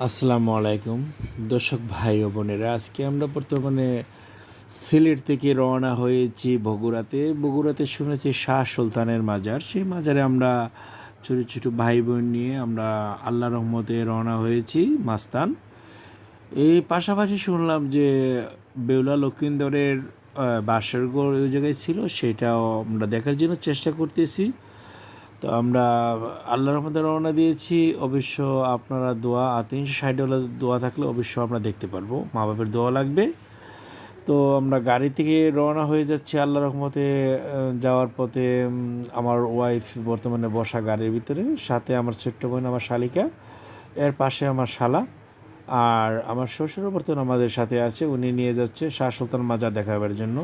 আসসালামু আলাইকুম দর্শক ভাই ও বোনেরা, আজকে আমরা বর্তমানে সিলেট থেকে রওনা হয়েছি বগুড়াতে শুনেছি শাহ সুলতানের মাজার। সেই মাজারে আমরা ছোটো ছোটো ভাই বোন নিয়ে আমরা আল্লাহ রহমতে রওনা হয়েছি মাস্তান। এই পাশাপাশি শুনলাম যে বেউলা লক্ষিন্দরের বাসরঘর ওই জায়গায় ছিল, সেটাও আমরা দেখার জন্য চেষ্টা করতেছি। তো আমরা আল্লাহর রহমতে রওনা দিয়েছি। অবশ্য আপনারা দোয়া 360 দোয়া থাকলে অবশ্য আমরা দেখতে পারবো, মা বাপের দোয়া লাগবে। তো আমরা গাড়ি থেকে রওনা হয়ে যাচ্ছি আল্লাহর রহমতে। যাওয়ার পথে আমার ওয়াইফ বর্তমানে বসা গাড়ির ভিতরে, সাথে আমার ছোট্ট বোন আমার শালিকা, এর পাশে আমার শালা, আর আমার শ্বশুরও বর্তমানে আমাদের সাথে আছে। উনি নিয়ে যাচ্ছে শাহ সুলতান মাজার দেখাবার জন্য।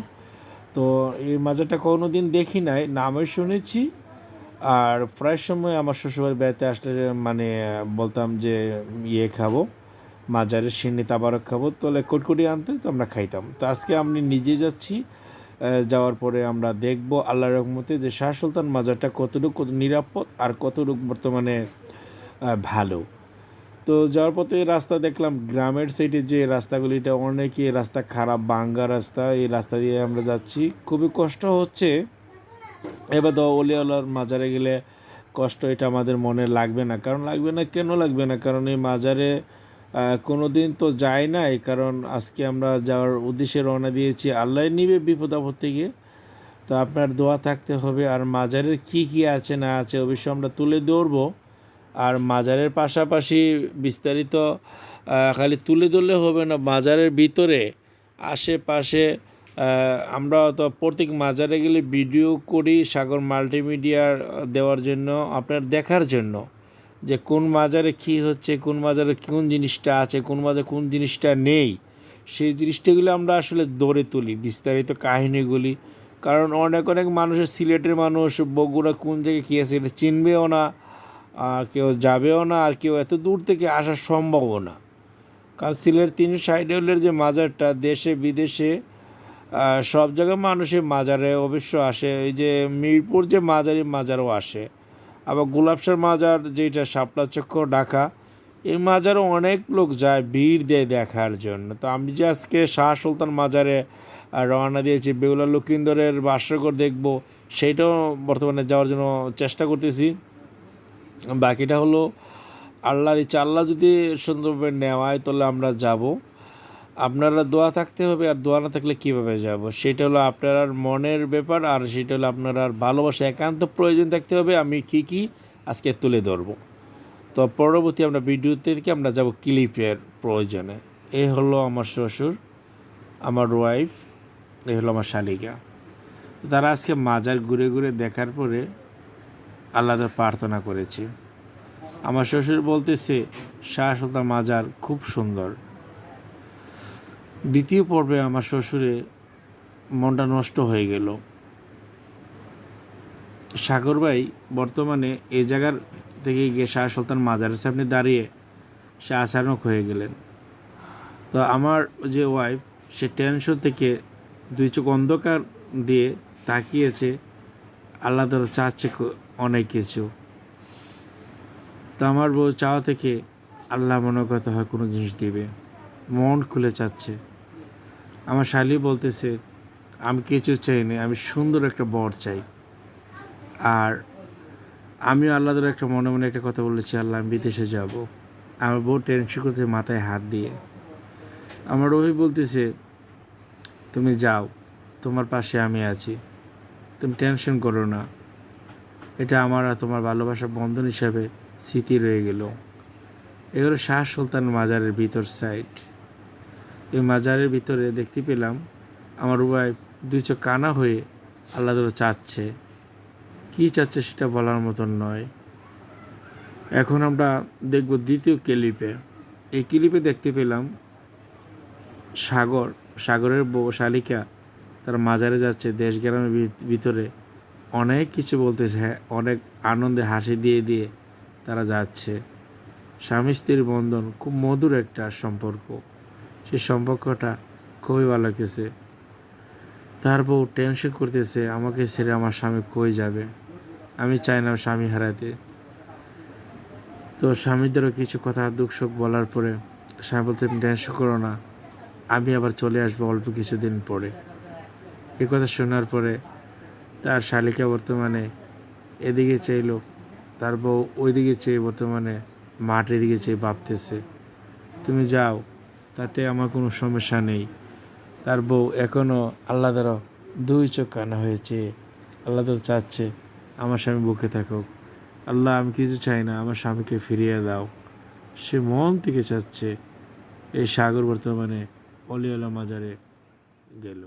তো এই মাজারটা কোনো দিন দেখি নাই, নামে শুনেছি। আর প্রায় সময় আমার শ্বশুরবাড়ি বেড়াতে আসলে মানে বলতাম যে খাবো, মাজারের সিন্নি তাবারক খাবো, তাহলে কটকটি আনতে, তো আমরা খাইতাম। তো আজকে আমি নিজে যাচ্ছি। যাওয়ার পরে আমরা দেখব আল্লাহর রহমতে যে শাহ সুলতান মাজারটা কতটুকু নিরাপদ আর কতটুকু বর্তমানে ভালো। তো যাওয়ার পথে রাস্তা দেখলাম গ্রামের সাইডে যে রাস্তাগুলিটা অনেকই রাস্তা খারাপ, ভাঙ্গা রাস্তা। এই রাস্তা দিয়ে আমরা যাচ্ছি, খুবই কষ্ট হচ্ছে। এবার তো অলিয়ালার মাজারে গেলে কষ্ট এটা আমাদের মনে লাগবে না। কারণ লাগবে না, কেন লাগবে না? কারণ এই মাজারে কোনো দিন তো যায় নাই। কারণ আজকে আমরা যাওয়ার উদ্দেশ্যে রওনা দিয়েছি, আল্লাহ নিবে বিপদ আপদ থেকে। তো আপনার দোয়া থাকতে হবে। আর মাজারের কি কি আছে না আছে অবশ্য আমরা তুলে ধরবো। আর মাজারের পাশাপাশি বিস্তারিত খালি তুলে ধরলে হবে না, মাজারের ভিতরে আশেপাশে আমরা তো প্রত্যেক মাজারে গেলে ভিডিও করি সাগর মাল্টিমিডিয়ার দেওয়ার জন্য, আপনার দেখার জন্য যে কোন মাজারে কী হচ্ছে, কোন মাজারে কোন জিনিসটা আছে, কোন মাজারে কোন জিনিসটা নেই। সেই জিনিসটাগুলো আমরা আসলে দৌড়ে তুলি, বিস্তারিত কাহিনীগুলি। কারণ অনেক অনেক মানুষের, সিলেটের মানুষ বগুড়া কোন জায়গায় কী আছে এটা চিনবেও না, আর কেউ যাবেও না, আর কেউ এত দূর থেকে আসা সম্ভবও না। কারণ সিলেট 360 যে মাজারটা দেশে বিদেশে সব জায়গায় মানুষের মাজারে অবশ্য আসে। এই যে মিরপুর যে মাজারও আসে। আবার গোলাপসার মাজার যেটা শাপলা চক্র ঢাকা, এই মাজারও অনেক লোক যায়, ভিড় দেয় দেখার জন্য। তো আমি যে আজকে শাহ সুলতান মাজারে রওনা দিয়েছি, বেউলা লক্ষিন্দরের বাসরঘর দেখব, সেইটাও বর্তমানে যাওয়ার জন্য চেষ্টা করতেছি। বাকিটা হলো আল্লাহর ইচ্ছা। আল্লাহ যদি সুন্দরভাবে নেওয়ায় তাহলে আমরা যাব। আপনারা দোয়া থাকতে হবে, আর দোয়া না থাকলে কীভাবে যাব? সেটা হলো আপনার মনের ব্যাপার, আর সেটা হলো আপনার ভালোবাসা, একান্ত প্রয়োজন থাকতে হবে। আমি কি আজকে তুলে ধরবো। তো পরবর্তী আমরা ভিডিওতে থেকে আমরা যাব ক্লিপের প্রয়োজনে। এই হলো আমার শ্বশুর, আমার ওয়াইফ, এই হলো আমার শালিকা। তারা আজকে মাজার ঘুরে ঘুরে দেখার পরে আল্লাহর প্রার্থনা করেছে। আমার শ্বশুর বলতেছে শাহ সুলতান মাজার খুব সুন্দর। দ্বিতীয় পর্বে আমার শ্বশুরে মনটা নষ্ট হয়ে গেল। সাগর ভাই বর্তমানে এই জায়গার থেকে গিয়ে শাহ সুলতান মাজারের সামনে দাঁড়িয়ে সে আচানক হয়ে গেলেন। তো আমার যে ওয়াইফ, সে টেনশন থেকে দুই চোখ অন্ধকার দিয়ে তাকিয়েছে। আল্লাহ তাআলা চাচ্ছে অনেক কিছু। তো আমার বউ চাওয়া থেকে আল্লাহ মনে করতে হয় কোনো জিনিস দিবে, মন খুলে চাচ্ছে। আমার শালি বলতেছে আমি কিছু চাই না, আমি সুন্দর একটা বর চাই। আর আমিও আল্লাহর একটা মনে মনে একটা কথা বলেছি, আল্লাহ আমি বিদেশে যাব। আমার বউ টেনশন করছে মাথায় হাত দিয়ে। আমার ওই বলতেছে তুমি যাও, তোমার পাশে আমি আছি, তুমি টেনশন করো না। এটা আমার আর তোমার ভালোবাসার বন্ধন হিসাবে স্মৃতি রয়ে গেল। এগুলো শাহ সুলতান মাজারের ভিতর সাইড। এই মাজারের ভিতরে দেখতে পেলাম আমার ওয়াইফ দুই চোখ কানা হয়ে আল্লাহ চাচ্ছে। কী চাচ্ছে সেটা বলার মতন নয়। এখন আমরা দেখব দ্বিতীয় ক্লিপে। এই ক্লিপে দেখতে পেলাম সাগরের বউ শালিকা তার মাজারে যাচ্ছে। দেশ গ্রামের ভিতরে অনেক কিছু বলতেছে, অনেক আনন্দে হাসি দিয়ে দিয়ে তারা যাচ্ছে। স্বামী স্ত্রীর বন্ধন খুব মধুর একটা সম্পর্ক। সেই সম্পর্কটা খুবই ভালো লাগতেছে। তার বউ টেনশন করতেছে আমাকে ছেড়ে আমার স্বামী কই যাবে। আমি চাই না স্বামী হারাতে। তো স্বামীদেরও কিছু কথা দুঃখ সুখ বলার পরে স্বামী বলতে, তুমি টেনশন করো না, আমি আবার চলে আসবো অল্প কিছুদিন পরে। এই কথা শোনার পরে তার শালিকা বর্তমানে এদিকে চাইলো, তার বউ ওইদিকে চেয়ে বর্তমানে মাঠের দিকে চেয়ে ভাবতেছে, তুমি যাও, তাতে আমার কোনো সমস্যা নেই। তার বউ এখনও আল্লাহরও দুই চোখ কানা হয়েছে, আল্লাহ চাচ্ছে আমার স্বামী বুকে থাকুক। আল্লাহ, আমি কিছু চাই না, আমার স্বামীকে ফিরিয়ে দাও। সে মন থেকে চাচ্ছে। এই সাগর বর্তমানে অলিওলা মাজারে গেল।